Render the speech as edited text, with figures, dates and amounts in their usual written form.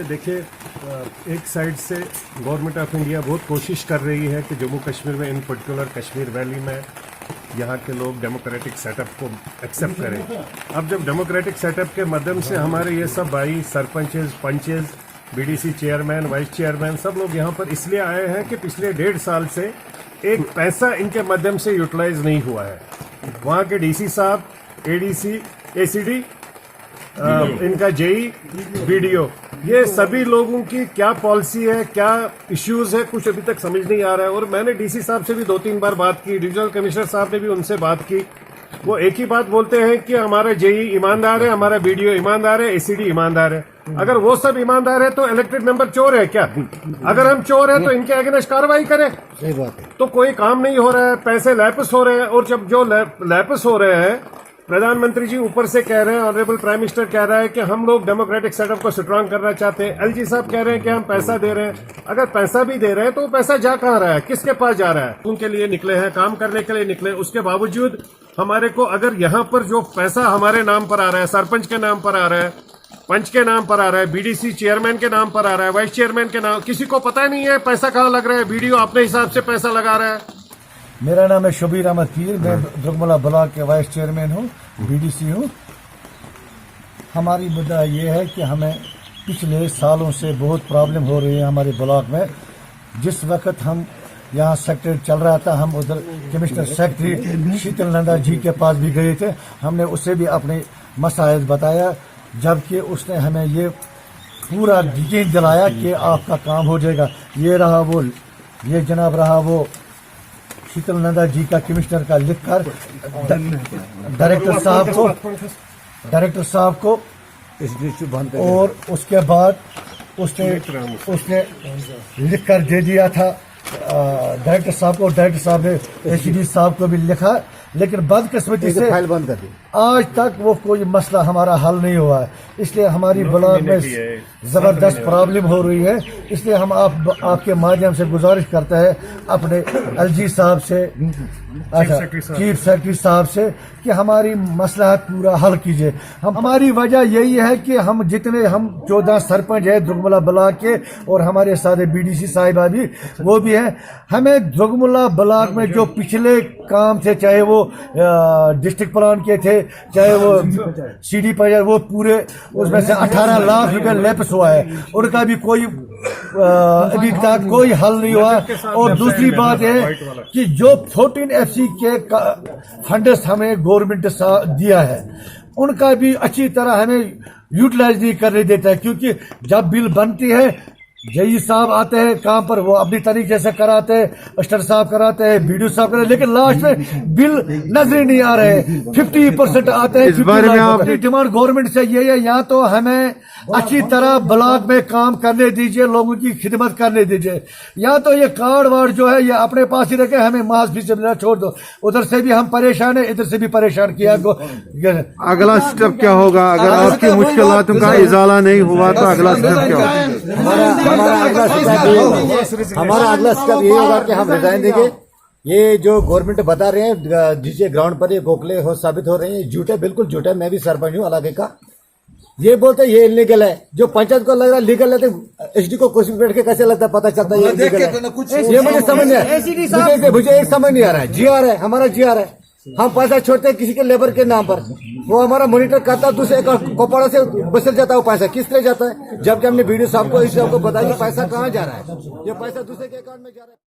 देखिए, एक साइड से गवर्नमेंट ऑफ इंडिया बहुत कोशिश कर रही है कि जम्मू कश्मीर में, इन पर्टिकुलर कश्मीर वैली में, यहाँ के लोग डेमोक्रेटिक सेटअप को एक्सेप्ट करें। अब जब डेमोक्रेटिक सेटअप के माध्यम से हमारे ये सब भाई sarpanches, panches, BDC chairman, vice chairman सब लोग यहाँ पर इसलिए आए हैं कि पिछले 1.5 साल से एक पैसा इनके माध्यम से यूटिलाइज नहीं हुआ है। वहाँ के डीसी साहब, एडीसी, एसीडी, इनका जेई, बीडीओ, ये सभी लोगों की क्या पॉलिसी है, क्या इश्यूज है, कुछ अभी तक समझ नहीं आ रहा है। और मैंने डीसी साहब से भी 2-3 बार बात की, डिविजनल कमिश्नर साहब ने भी उनसे बात की। वो एक ही बात बोलते हैं कि हमारा जेई ईमानदार है, हमारा बीडीओ ईमानदार है, एसीडी ईमानदार है। अगर वो सब ईमानदार है तो इलेक्टेड मेंबर चोर है क्या? अगर हम चोर है तो इनके अगेंस्ट कार्रवाई करें। सही बात है। तो कोई काम नहीं हो रहा है, पैसे लैपस हो रहे हैं। और जब जो लैपस हो रहे हैं, प्रधानमंत्री जी ऊपर से कह रहे हैं, ऑनरेबल प्राइम मिनिस्टर कह रहा है कि हम लोग डेमोक्रेटिक सेटअप को स्ट्रांग करना चाहते हैं। एलजी साहब कह रहे हैं कि हम पैसा दे रहे हैं। अगर पैसा भी दे रहे हैं तो वो पैसा जा कहाँ रहा है, किसके पास जा रहा है? उनके लिए निकले हैं, काम करने के लिए निकले। उसके बावजूद हमारे को अगर यहाँ पर जो पैसा हमारे नाम पर आ रहा है, सरपंच के नाम पर आ रहा है, पंच के नाम पर आ रहा है, बीडीसी चेयरमैन के नाम पर आ रहा है, वाइस चेयरमैन के नाम, किसी को पता नहीं है पैसा कहाँ लग रहा है। वीडियो अपने हिसाब से पैसा लगा रहा है। मेरा नाम है शबीर अहमद पीर, मैं दुर्गमला ब्लॉक के वाइस चेयरमैन हूँ, बीडीसी हूँ। हमारी मुद्दा ये है कि हमें पिछले सालों से बहुत प्रॉब्लम हो रही है हमारे ब्लॉक में। जिस वक्त हम यहाँ सेक्रेटरी चल रहा था, हम उधर कमिश्नर सेक्रेटरी शीतल नंदा जी के पास भी गए थे। हमने उससे भी अपने मसाइल बताया, जबकि उसने हमें ये पूरा यकीन दिलाया कि आपका काम हो जाएगा। ये रहा वो, ये जनाब रहा वो शीतल नंदा जी का कमिश्नर का लिखकर डायरेक्टर साहब को और उसके बाद उसने लिखकर दे दिया था डायरेक्टर साहब को। डायरेक्टर साहब ने एसीडी साहब को भी लिखा, लेकिन बदकिस्मती से फाइल बंद कर दी। आज तक वो कोई मसला हमारा हल नहीं हुआ है। इसलिए हमारी ब्लॉक में जबरदस्त प्रॉब्लम हो रही है। इसलिए हम आपके माध्यम से गुजारिश करते हैं अपने एलजी साहब से, चीफ सेक्रेटरी साहब से, कि हमारी मसला पूरा हल कीजिए। हमारी वजह यही है कि हम 14 सरपंच है दुर्गमला ब्लॉक के, और हमारे साथ बीडीसी साहिबा भी, वो भी है। हमें दुर्गमला ब्लॉक में जो पिछले काम थे, चाहे वो डिस्ट्रिक्ट प्लान के थे, चाहे वो सीडी पर, वो पूरे उसमें से 18 लाख रुपए लैप्स हुआ है। उनका भी कोई अभी तक कोई हल नहीं हुआ। और दूसरी बात है कि जो 14 FC के फंड्स हमें गवर्नमेंट दिया है, उनका भी अच्छी तरह हमें यूटिलाइज नहीं करने देता है। क्योंकि जब बिल बनती है, जेई साहब आते हैं काम पर, वो अपनी तरीके से कराते हैं, अस्टर साहब कराते हैं, बीडीओ साहब कराते हैं, लेकिन लास्ट में बिल नजर नहीं आ रहे। 50% आते हैं। इस बारे में आपकी डिमांड गवर्नमेंट से ये है, या तो हमें अच्छी तरह ब्लॉक में काम करने दीजिए, लोगों की खिदमत करने दीजिए, या तो ये कार्ड वार्ड जो है ये अपने पास ही रखे, हमें मास फीस मिलना छोड़ दो। उधर से भी हम परेशान है, इधर से भी परेशान किया। अगला स्टेप क्या होगा? अगर आपकी मुश्किलातों का इजाला नहीं हुआ तो अगला स्टेप क्या होगा? हमारा अगला स्टेप ये होगा कि हम रिजाइन देंगे। ये जो गवर्नमेंट बता रहे हैं जिसके ग्राउंड पर ये गोखले हो साबित हो रहे हैं, झूठे, बिल्कुल झूठे। मैं भी सरपंच हूँ इलाके का। ये बोलते हैं ये इलीगल है, जो पंचायत को लग रहा है लीगल है, तो एसडी को कुछ बैठ के कैसे लगता है, पता चलता है ये इलीगल है। ये मुझे समझ नहीं आ रहा, मुझे एक समझ नहीं आ रहा है। जीआर है, हमारा जीआर है, हम पैसा छोड़ते हैं किसी के लेबर के नाम पर, वो हमारा मॉनिटर करता है, दूसरे कोपड़ा से बसल जाता है वो पैसा, किस तरह जाता है? जबकि हमने वीडियो साहब को, इस साहब को बताया कि पैसा कहाँ जा रहा है, ये पैसा दूसरे के अकाउंट में जा रहा है।